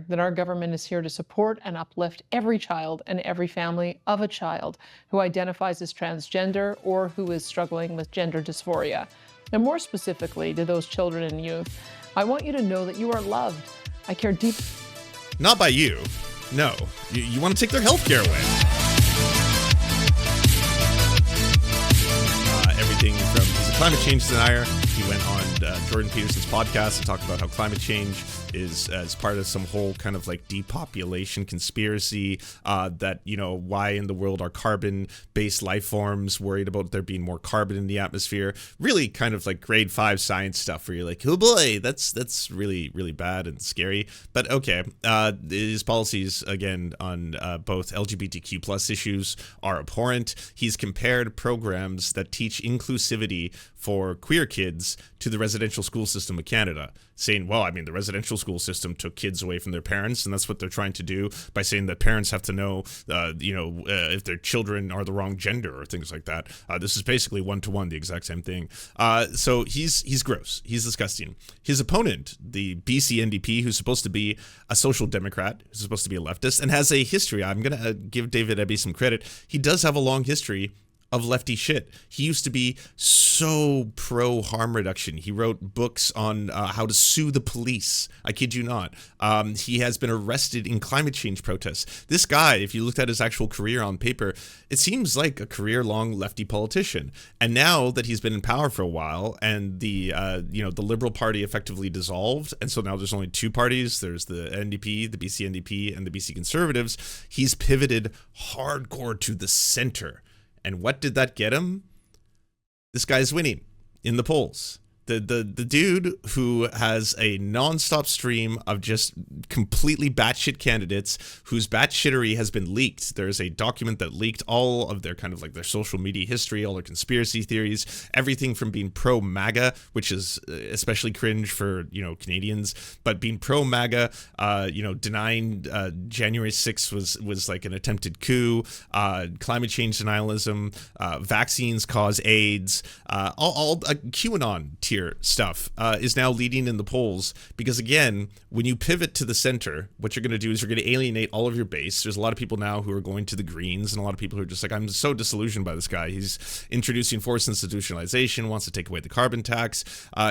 that our government is here to support and uplift every child and every family of a child who identifies as transgender or who is struggling with gender dysphoria. And more specifically to those children and youth, I want you to know that you are loved. I care deeply. Not by you. No. You want to take their health care away. Everything from, he's a climate change denier. He went on Jordan Peterson's podcast and talked about how climate change is as part of some whole kind of like depopulation conspiracy, that, you know, why in the world are carbon-based life forms worried about there being more carbon in the atmosphere? Really kind of like grade 5 science stuff where you're like, oh boy, that's really, really bad and scary. But okay, his policies, again, on both LGBTQ plus issues are abhorrent. He's compared programs that teach inclusivity for queer kids to the residential school system of Canada, saying, well, I mean, the residential school system took kids away from their parents, and that's what they're trying to do by saying that parents have to know, if their children are the wrong gender or things like that. This is basically one-to-one, the exact same thing. So he's gross. He's disgusting. His opponent, the BC NDP, who's supposed to be a social democrat, who's supposed to be a leftist, and has a history. I'm going to give David Eby some credit. He does have a long history of lefty shit. He used to be so pro harm reduction. He wrote books on how to sue the police. I kid you not. He has been arrested in climate change protests. This guy, if you looked at his actual career on paper, it seems like a career-long lefty politician. And now that he's been in power for a while, and the Liberal Party effectively dissolved, and so now there's only two parties. There's the NDP, the BC NDP, and the BC Conservatives. He's pivoted hardcore to the center. And what did that get him? This guy's winning in the polls. The dude who has a nonstop stream of just completely batshit candidates whose batshittery has been leaked. There's a document that leaked all of their kind of like their social media history, all their conspiracy theories, everything from being pro MAGA, which is especially cringe for, Canadians, but being pro MAGA, denying January 6th was like an attempted coup, climate change denialism, vaccines cause AIDS, all QAnon tier stuff is now leading in the polls, because again, when you pivot to the center, what you're going to do is you're going to alienate all of your base. There's a lot of people now who are going to the Greens, and a lot of people who are just like, I'm so disillusioned by this guy. He's introducing forced institutionalization, wants to take away the carbon tax.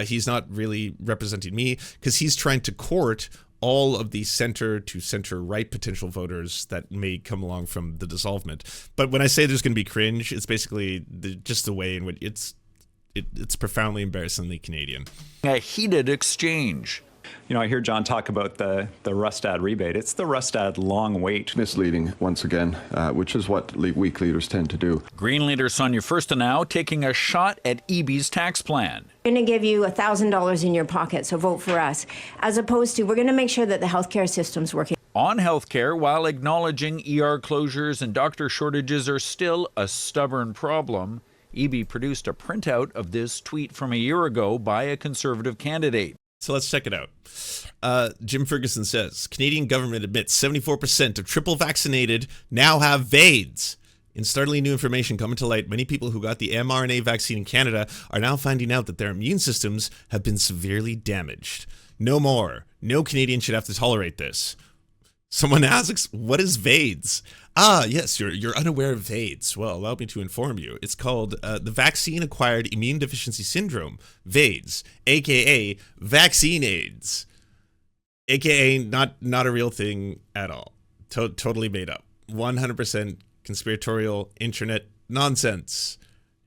He's not really representing me, because he's trying to court all of the center to center right potential voters that may come along from the dissolvement. But when I say there's going to be cringe, it's basically just the way in which it's profoundly embarrassingly Canadian. A heated exchange. I hear John talk about the Rustad rebate. It's the Rustad long wait. Misleading, once again, which is what weak leaders tend to do. Green leader Sonia Furstenau taking a shot at EB's tax plan. We're going to give you $1,000 in your pocket, so vote for us. As opposed to, we're going to make sure that the healthcare system's working. On healthcare, while acknowledging ER closures and doctor shortages are still a stubborn problem, EB produced a printout of this tweet from a year ago by a Conservative candidate. So let's check it out. Jim Ferguson says, Canadian government admits 74% of triple vaccinated now have VAIDS. In startling new information coming to light, many people who got the mRNA vaccine in Canada are now finding out that their immune systems have been severely damaged. No more. No Canadian should have to tolerate this. Someone asks, what is VAIDS? Ah, yes, you're unaware of VAIDS. Well, allow me to inform you. It's called the Vaccine-Acquired Immune Deficiency Syndrome, VAIDS, a.k.a. Vaccine AIDS, a.k.a. not a real thing at all. Totally made up. 100% conspiratorial internet nonsense.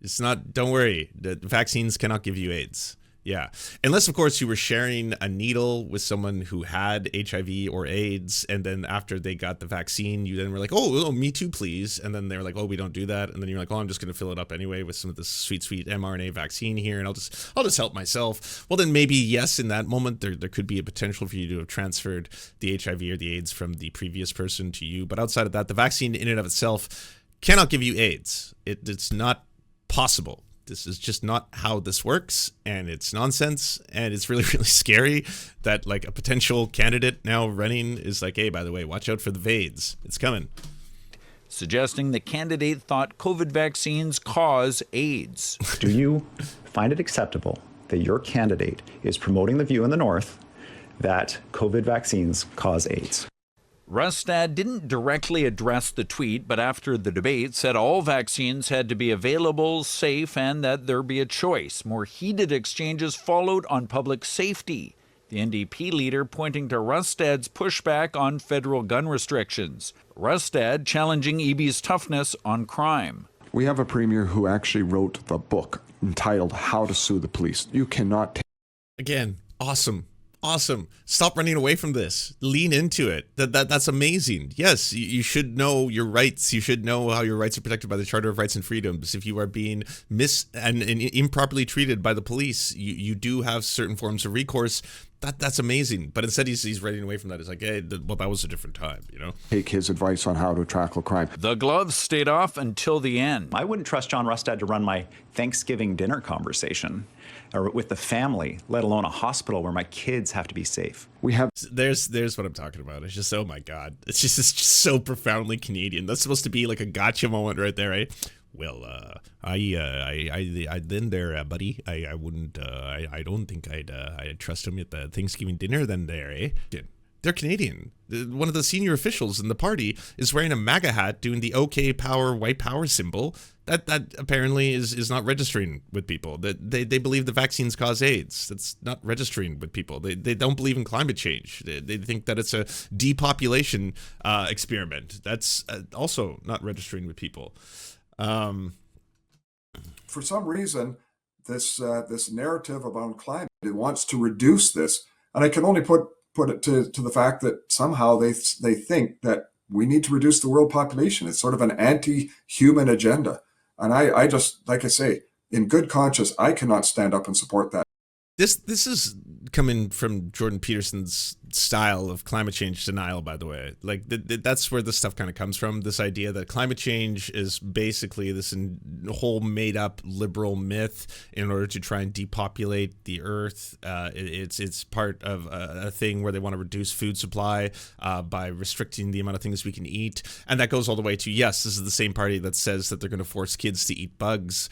It's not, don't worry, the vaccines cannot give you AIDS. Yeah. Unless, of course, you were sharing a needle with someone who had HIV or AIDS, and then after they got the vaccine, you then were like, oh, me too, please. And then they were like, oh, we don't do that. And then you're like, oh, I'm just going to fill it up anyway with some of this sweet mRNA vaccine here, and I'll just help myself. Well, then maybe, yes, in that moment, there could be a potential for you to have transferred the HIV or the AIDS from the previous person to you. But outside of that, the vaccine in and of itself cannot give you AIDS. It's not possible. This is just not how this works, and it's nonsense, and it's really, really scary that like a potential candidate now running is like, hey, by the way, watch out for the VAIDS. It's coming. Suggesting the candidate thought COVID vaccines cause AIDS. Do you find it acceptable that your candidate is promoting the view in the North that COVID vaccines cause AIDS. Rustad didn't directly address the tweet, but after the debate said all vaccines had to be available, safe, and that there be a choice. More heated exchanges followed on public safety. The NDP leader pointing to Rustad's pushback on federal gun restrictions. Rustad challenging EB's toughness on crime. We have a premier who actually wrote the book entitled How to Sue the Police. You cannot take Again, awesome. Awesome. Stop running away from this. Lean into it. That's amazing. Yes, you should know your rights. You should know how your rights are protected by the Charter of Rights and Freedoms. If you are being and improperly treated by the police, you do have certain forms of recourse. That's amazing. But instead he's running away from that. It's like, hey, well, that was a different time, you know? Take his advice on how to tackle crime. The gloves stayed off until the end. I wouldn't trust John Rustad to run my Thanksgiving dinner conversation or with the family, let alone a hospital where my kids have to be safe. We have There's what I'm talking about. It's just, oh my God. It's just so profoundly Canadian. That's supposed to be like a gotcha moment right there, right? Well, I then there, buddy. I wouldn't. I don't think I'd trust him at the Thanksgiving dinner. Then there, eh? They're Canadian. One of the senior officials in the party is wearing a MAGA hat, doing the OK Power, white power symbol. That apparently is not registering with people. That they believe the vaccines cause AIDS. That's not registering with people. They don't believe in climate change. They think that it's a depopulation experiment. That's also not registering with people. For some reason, this narrative about climate, it wants to reduce this, and I can only put it to the fact that somehow they think that we need to reduce the world population. It's sort of an anti-human agenda, and I just, like I say, in good conscience, I cannot stand up and support that. This is coming from Jordan Peterson's style of climate change denial, by the way. Like that's where this stuff kind of comes from. This idea that climate change is basically this whole made up liberal myth in order to try and depopulate the earth. It's part of a thing where they want to reduce food supply by restricting the amount of things we can eat. And that goes all the way to, yes, this is the same party that says that they're going to force kids to eat bugs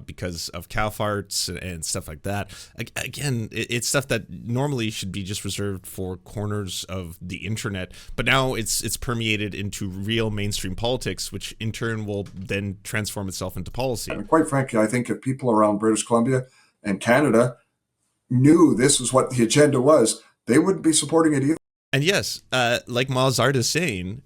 because of cow farts and stuff like that. Again, it's stuff that normally should be just reserved for corners of the internet, but now it's permeated into real mainstream politics, which in turn will then transform itself into policy. And quite frankly, I think if people around British Columbia and Canada knew this was what the agenda was, they wouldn't be supporting it either. And yes, like Mazard is saying,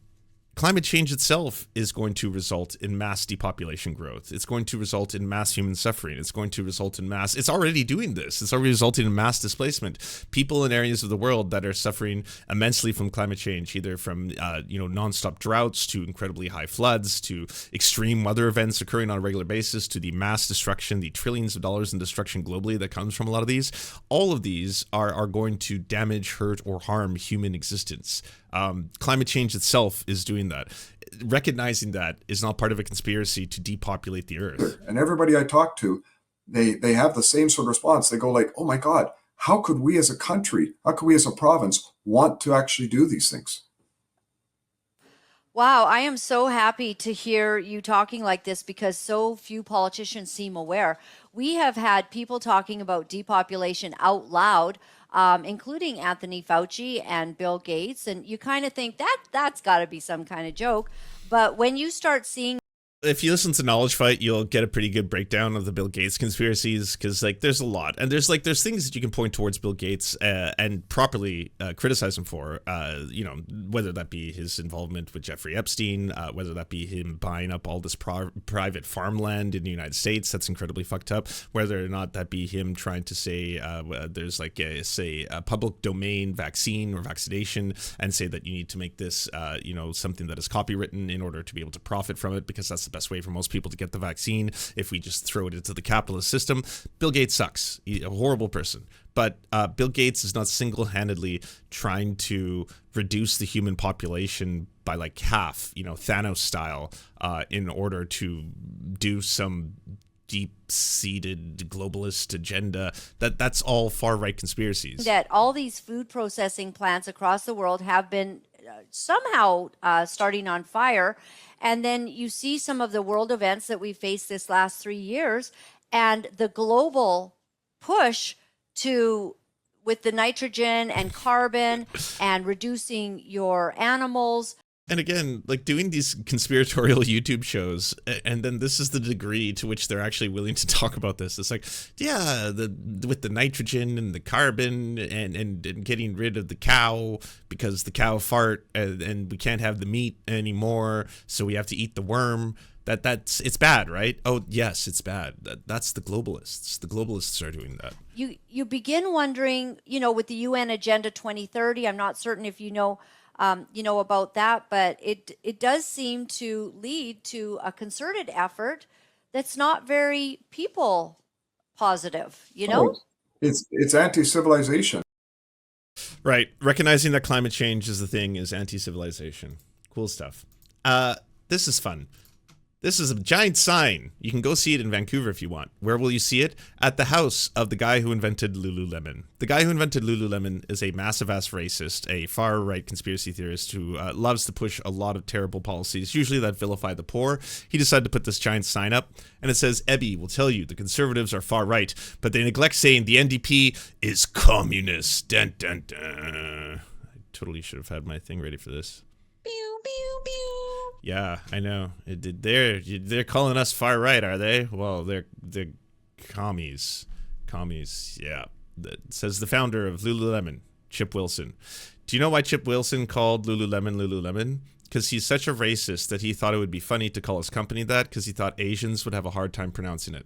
climate change itself is going to result in mass depopulation growth. It's going to result in mass human suffering. It's going to result in it's already doing this. It's already resulting in mass displacement. People in areas of the world that are suffering immensely from climate change, either from, nonstop droughts to incredibly high floods to extreme weather events occurring on a regular basis to the mass destruction, the trillions of dollars in destruction globally that comes from a lot of these. All of these are going to damage, hurt, or harm human existence. Climate change itself is doing that. Recognizing that is not part of a conspiracy to depopulate the earth. And everybody I talk to, they have the same sort of response. They go like, oh my God, how could we as a country, how could we as a province want to actually do these things? Wow, I am so happy to hear you talking like this because so few politicians seem aware. We have had people talking about depopulation out loud, including Anthony Fauci and Bill Gates. And you kind of think that's got to be some kind of joke. But when you start seeing if you listen to Knowledge Fight, you'll get a pretty good breakdown of the Bill Gates conspiracies, because there's a lot, and there's things that you can point towards Bill Gates and properly criticize him for, whether that be his involvement with Jeffrey Epstein, whether that be him buying up all this private farmland in the United States, that's incredibly fucked up, whether or not that be him trying to say there's a public domain vaccine or vaccination and say that you need to make this something that is copywritten in order to be able to profit from it, because that's the best way for most people to get the vaccine if we just throw it into the capitalist system. Bill Gates sucks. He's a horrible person. But Bill Gates is not single-handedly trying to reduce the human population by like half, Thanos style, in order to do some deep-seated globalist agenda. That's all far-right conspiracies. That all these food processing plants across the world have been somehow starting on fire. And then you see some of the world events that we faced this last 3 years and the global push to with the nitrogen and carbon and reducing your animals. And again, like doing these conspiratorial YouTube shows, and then this is the degree to which they're actually willing to talk about this. It's like, yeah, with the nitrogen and the carbon and getting rid of the cow because the cow fart and we can't have the meat anymore, so we have to eat the worm. It's bad, right? Oh, yes, it's bad. That's the globalists. The globalists are doing that. You begin wondering, with the UN Agenda 2030, I'm not certain if you know about that, but it does seem to lead to a concerted effort that's not very people positive, Oh, it's anti-civilization. Right. Recognizing that climate change is the thing is anti-civilization. Cool stuff. This is fun. This is a giant sign. You can go see it in Vancouver if you want. Where will you see it? At the house of the guy who invented Lululemon. The guy who invented Lululemon is a massive-ass racist, a far-right conspiracy theorist who loves to push a lot of terrible policies, usually that vilify the poor. He decided to put this giant sign up, and it says, Ebby will tell you the conservatives are far-right, but they neglect saying the NDP is communist. Dun, dun, dun. I totally should have had my thing ready for this. Pew, pew, pew. Yeah, I know. They're calling us far right, are they? Well, they're commies. Commies, yeah. That says the founder of Lululemon, Chip Wilson. Do you know why Chip Wilson called Lululemon Lululemon? Because he's such a racist that he thought it would be funny to call his company that because he thought Asians would have a hard time pronouncing it.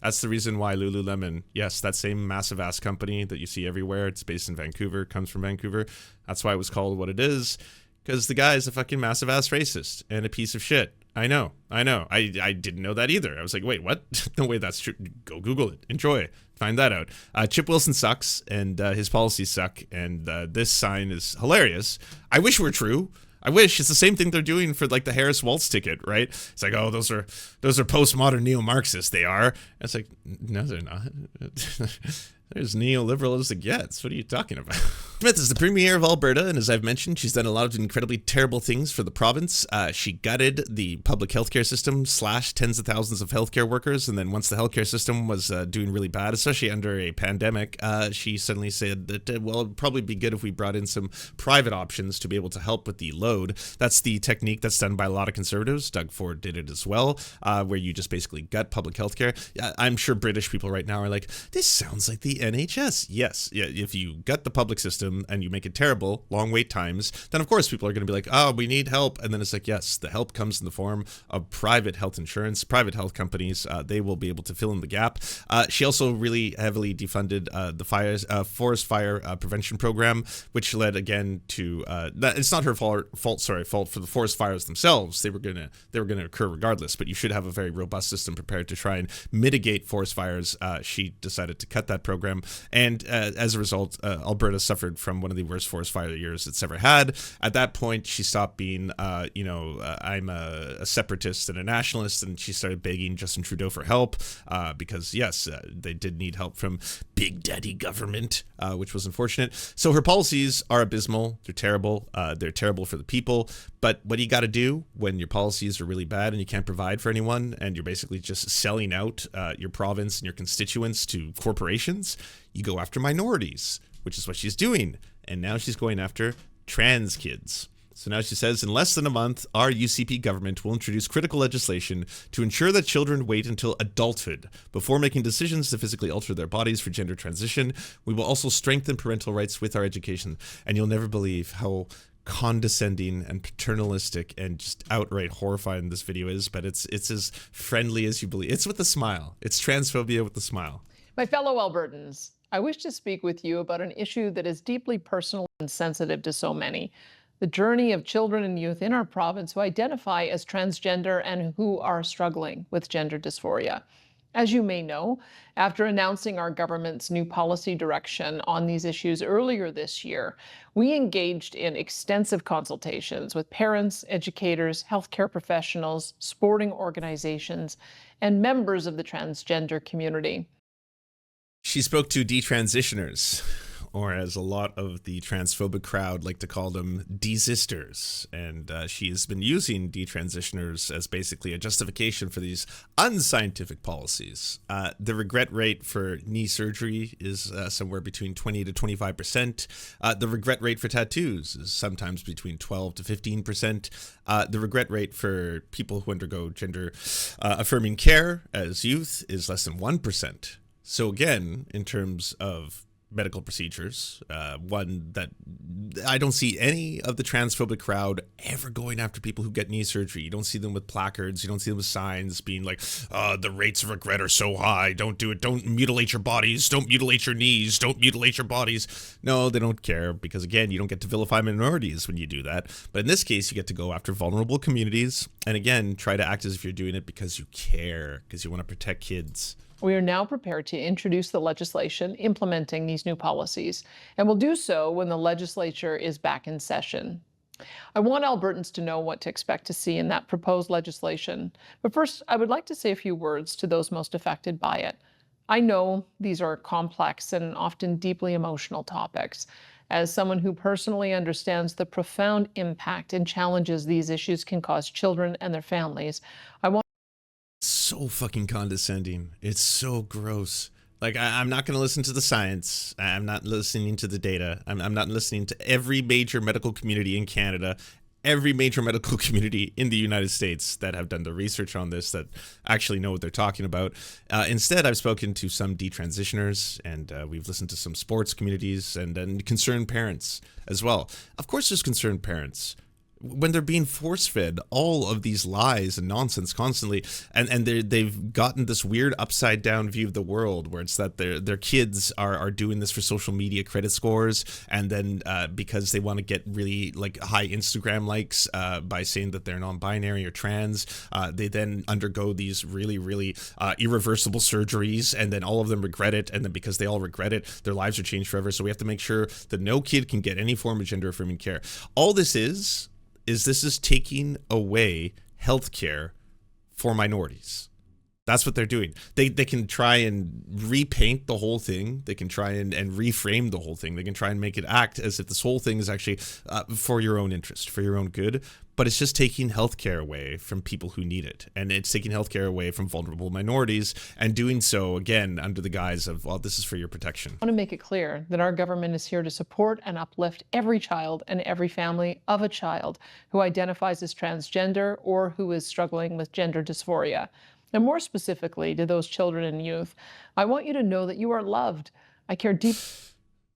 That's the reason why Lululemon, yes, that same massive ass company that you see everywhere, it's based in Vancouver, comes from Vancouver. That's why it was called what it is. Because the guy is a fucking massive ass racist and a piece of shit. I know. I didn't know that either. I was like, wait, what? No way, that's true. Go Google it. Enjoy. Find that out. Chip Wilson sucks and his policies suck. And this sign is hilarious. I wish it were true. I wish. It's the same thing they're doing for like the Harris Waltz ticket, right? It's like, oh, those are postmodern neo-Marxists. They are. And it's like, no, they're not. They're as neoliberal as it gets. What are you talking about? Smith is the Premier of Alberta, and as I've mentioned, she's done a lot of incredibly terrible things for the province. She gutted the public healthcare system, slashed tens of thousands of healthcare workers, and then once the healthcare system was doing really bad, especially under a pandemic, she suddenly said that, well, it'd probably be good if we brought in some private options to be able to help with the load. That's the technique that's done by a lot of conservatives. Doug Ford did it as well, where you just basically gut public healthcare. I'm sure British people right now are like, this sounds like the NHS. Yes, yeah. If you gut the public system and you make it terrible, long wait times, then of course people are going to be like, oh, we need help. And then it's like, yes, the help comes in the form of private health insurance, private health companies. They will be able to fill in the gap. She also really heavily defunded the forest fire prevention program, which led again to it's not her fault for the forest fires themselves. They were gonna occur regardless, but you should have a very robust system prepared to try and mitigate forest fires. She decided to cut that program. And as a result, Alberta suffered from one of the worst forest fire years it's ever had. At that point, she stopped being, I'm a separatist and a nationalist, and she started begging Justin Trudeau for help because, yes, they did need help from Big Daddy government, which was unfortunate. So her policies are abysmal. They're terrible. They're terrible for the people. But what do you got to do when your policies are really bad and you can't provide for anyone and you're basically just selling out your province and your constituents to corporations? You go after minorities, which is what she's doing. And now she's going after trans kids. So now she says, in less than a month, our UCP government will introduce critical legislation to ensure that children wait until adulthood before making decisions to physically alter their bodies for gender transition. We will also strengthen parental rights with our education. And you'll never believe how condescending and paternalistic and just outright horrifying this video is, but it's as friendly as you believe. It's with a smile. It's transphobia with a smile. My fellow Albertans, I wish to speak with you about an issue that is deeply personal and sensitive to so many: the journey of children and youth in our province who identify as transgender and who are struggling with gender dysphoria. As you may know, after announcing our government's new policy direction on these issues earlier this year, we engaged in extensive consultations with parents, educators, healthcare professionals, sporting organizations, and members of the transgender community. She spoke to detransitioners. or as a lot of the transphobic crowd like to call them, desisters. And she has been using detransitioners as basically a justification for these unscientific policies. The regret rate for knee surgery is somewhere between 20 to 25%. The regret rate for tattoos is sometimes between 12 to 15%. The regret rate for people who undergo gender affirming care as youth is less than 1%. So again, in terms of medical procedures, one that I don't see any of the transphobic crowd ever going after people who get knee surgery. You don't see them with placards. You don't see them with signs being like, the rates of regret are so high. Don't do it. Don't mutilate your bodies. Don't mutilate your knees. Don't mutilate your bodies. No, they don't care because, again, you don't get to vilify minorities when you do that. But in this case, you get to go after vulnerable communities and, again, try to act as if you're doing it because you care, because you want to protect kids. We are now prepared to introduce the legislation implementing these new policies, and will do so when the legislature is back in session. I want Albertans to know what to expect to see in that proposed legislation. But first, I would like to say a few words to those most affected by it. I know these are complex and often deeply emotional topics. As someone who personally understands the profound impact and challenges these issues can cause children and their families, I want so fucking condescending. It's so gross. Like, I'm not going to listen to the science. I'm not listening to the data. I'm not listening to every major medical community in Canada, every major medical community in the United States that have done the research on this, that actually know what they're talking about. Instead, I've spoken to some detransitioners, and we've listened to some sports communities and concerned parents as well. Of course, there's concerned parents when they're being force-fed all of these lies and nonsense constantly, and they've gotten this weird upside-down view of the world where it's that their kids are doing this for social media credit scores, and then because they want to get really like high Instagram likes by saying that they're non-binary or trans, they then undergo these really irreversible surgeries, and then all of them regret it, and then because they all regret it, their lives are changed forever. So we have to make sure that no kid can get any form of gender-affirming care. All this is taking away healthcare for minorities. That's what they're doing. They can try and repaint the whole thing. They can try and reframe the whole thing. They can try and make it act as if this whole thing is actually for your own interest, for your own good. But it's just taking healthcare away from people who need it. And it's taking healthcare away from vulnerable minorities, and doing so, again, under the guise of, well, this is for your protection. I want to make it clear that our government is here to support and uplift every child and every family of a child who identifies as transgender or who is struggling with gender dysphoria. And more specifically to those children and youth, I want you to know that you are loved. I care deeply.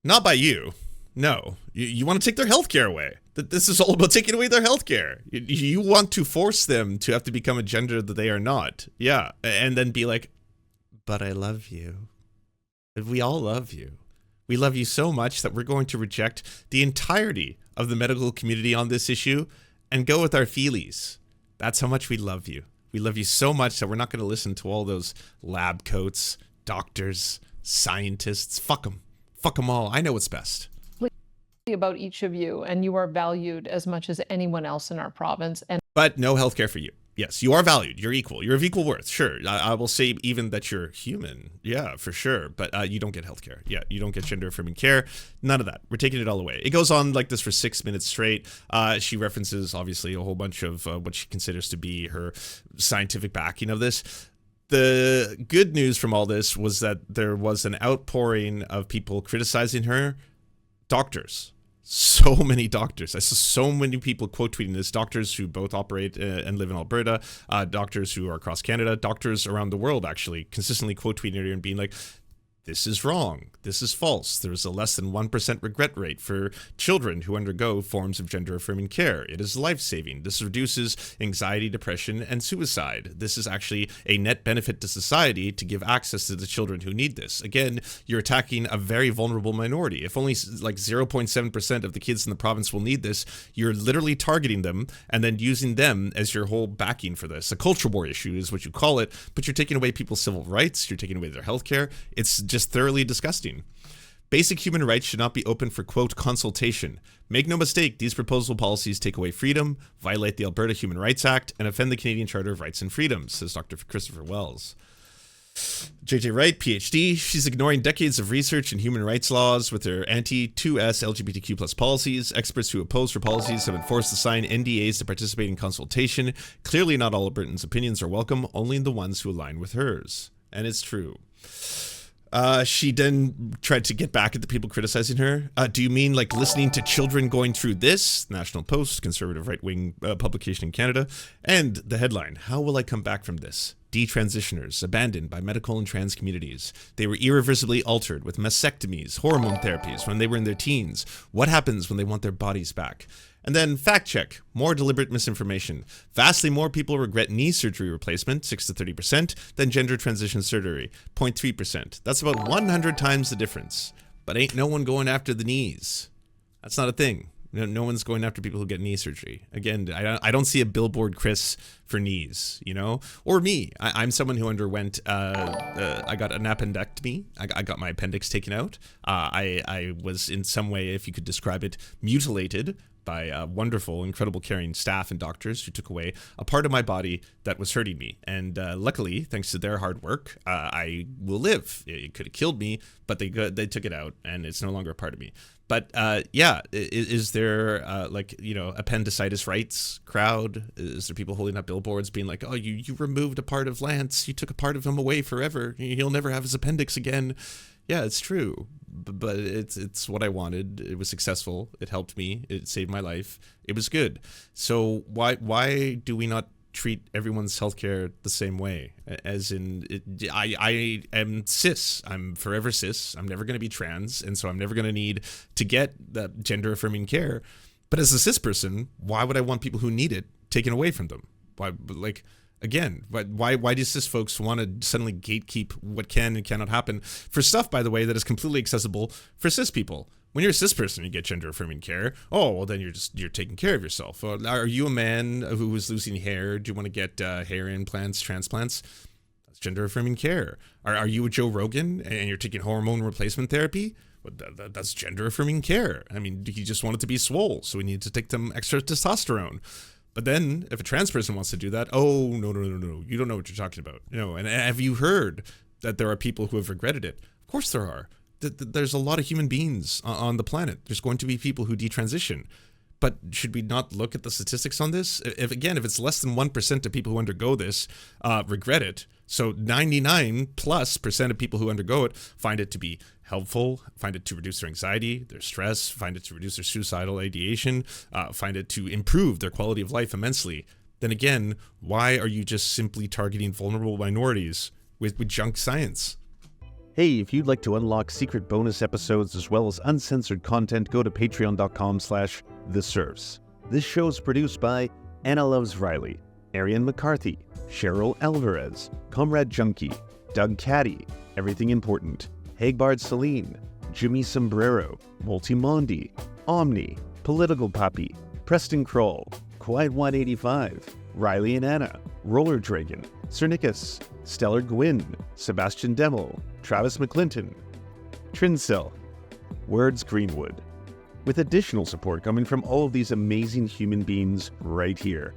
Not by you. No. You want to take their healthcare away. This is all about taking away their healthcare. You want to force them to have to become a gender that they are not. Yeah. And then be like, but I love you. We all love you. We love you so much that we're going to reject the entirety of the medical community on this issue and go with our feelies. That's how much we love you. We love you so much that we're not going to listen to all those lab coats, doctors, scientists. Fuck them. Fuck them all. I know what's best. About each of you, and you are valued as much as anyone else in our province. But no healthcare for you. Yes, you are valued. You're equal. You're of equal worth. Sure. I will say even that you're human. Yeah, for sure. But you don't get healthcare. Yeah, you don't get gender-affirming care. None of that. We're taking it all away. It goes on like this for 6 minutes straight. She references, obviously, a whole bunch of what she considers to be her scientific backing of this. The good news from all this was that there was an outpouring of people criticizing her. Doctors. So many doctors. I saw so many people quote tweeting this. Doctors who both operate and live in Alberta, doctors who are across Canada, doctors around the world actually consistently quote tweeting her and being like, this is wrong. This is false. There's a less than 1% regret rate for children who undergo forms of gender-affirming care. It is life-saving. This reduces anxiety, depression, and suicide. This is actually a net benefit to society to give access to the children who need this. Again, you're attacking a very vulnerable minority. If only like 0.7% of the kids in the province will need this, you're literally targeting them and then using them as your whole backing for this. A culture war issue is what you call it, but you're taking away people's civil rights. You're taking away their health care. It's just thoroughly disgusting. Basic human rights should not be open for, quote, consultation. Make no mistake, these proposal policies take away freedom, violate the Alberta Human Rights Act, and offend the Canadian Charter of Rights and Freedoms, says Dr. Christopher Wells. JJ Wright, PhD. She's ignoring decades of research in human rights laws with her anti-2S LGBTQ plus policies. Experts who oppose her policies have been forced to sign NDAs to participate in consultation. Clearly not all of Britain's opinions are welcome, only the ones who align with hers. And it's true. She then tried to get back at the people criticizing her. Do you mean like listening to children going through this? National Post, conservative right-wing publication in Canada. And the headline, how will I come back from this? Detransitioners abandoned by medical and trans communities. They were irreversibly altered with mastectomies, hormone therapies when they were in their teens. What happens when they want their bodies back? And then fact check, more deliberate misinformation. Vastly more people regret knee surgery replacement, 6 to 30%, than gender transition surgery, 0.3%. That's about 100 times the difference. But ain't no one going after the knees. That's not a thing. No one's going after people who get knee surgery. Again, I don't see a billboard, Chris, for knees, you know? Or me. I'm someone who underwent, I got an appendectomy. I got my appendix taken out. I was in some way, if you could describe it, mutilated by wonderful, incredible caring staff and doctors who took away a part of my body that was hurting me. And luckily, thanks to their hard work, I will live. It could have killed me, but they took it out and it's no longer a part of me. But yeah, is there appendicitis rights crowd? Is there people holding up billboards being like, oh, you removed a part of Lance, you took a part of him away forever, he'll never have his appendix again? Yeah, it's true, but it's what I wanted. It was successful. It helped me. It saved my life. It was good. So why do we not treat everyone's healthcare the same way? As in, I am cis. I'm forever cis. I'm never going to be trans, and so I'm never going to need to get that gender affirming care. But as a cis person, why would I want people who need it taken away from them? Why, like? Again, why do cis folks want to suddenly gatekeep what can and cannot happen for stuff, by the way, that is completely accessible for cis people? When you're a cis person, you get gender affirming care. Oh, well, then you're taking care of yourself. Are you a man who is losing hair? Do you want to get hair implants, transplants? That's gender affirming care. Are you a Joe Rogan and you're taking hormone replacement therapy? Well, that's gender affirming care. I mean, he just wanted to be swole, so we need to take them extra testosterone. But then, if a trans person wants to do that, oh, no, you don't know what you're talking about. And have you heard that there are people who have regretted it? Of course there are. There's a lot of human beings on the planet. There's going to be people who detransition. But should we not look at the statistics on this? If it's less than 1% of people who undergo this regret it, so 99+% of people who undergo it find it to be helpful, find it to reduce their anxiety, their stress, find it to reduce their suicidal ideation, find it to improve their quality of life immensely, then again, why are you just simply targeting vulnerable minorities with junk science? Hey, if you'd like to unlock secret bonus episodes as well as uncensored content, go to patreon.com/The Serfs. This show is produced by Anna Loves Riley, Arian McCarthy, Cheryl Alvarez, Comrade Junkie, Doug Caddy, Everything Important, Hagbard Celine, Jimmy Sombrero, Multimondi, Omni, Political Puppy, Preston Kroll, Quiet 185, Riley and Anna, Roller Dragon, Cernicus, Stellar Gwyn, Sebastian Demel, Travis McClinton, Trincell, Words Greenwood. With additional support coming from all of these amazing human beings right here.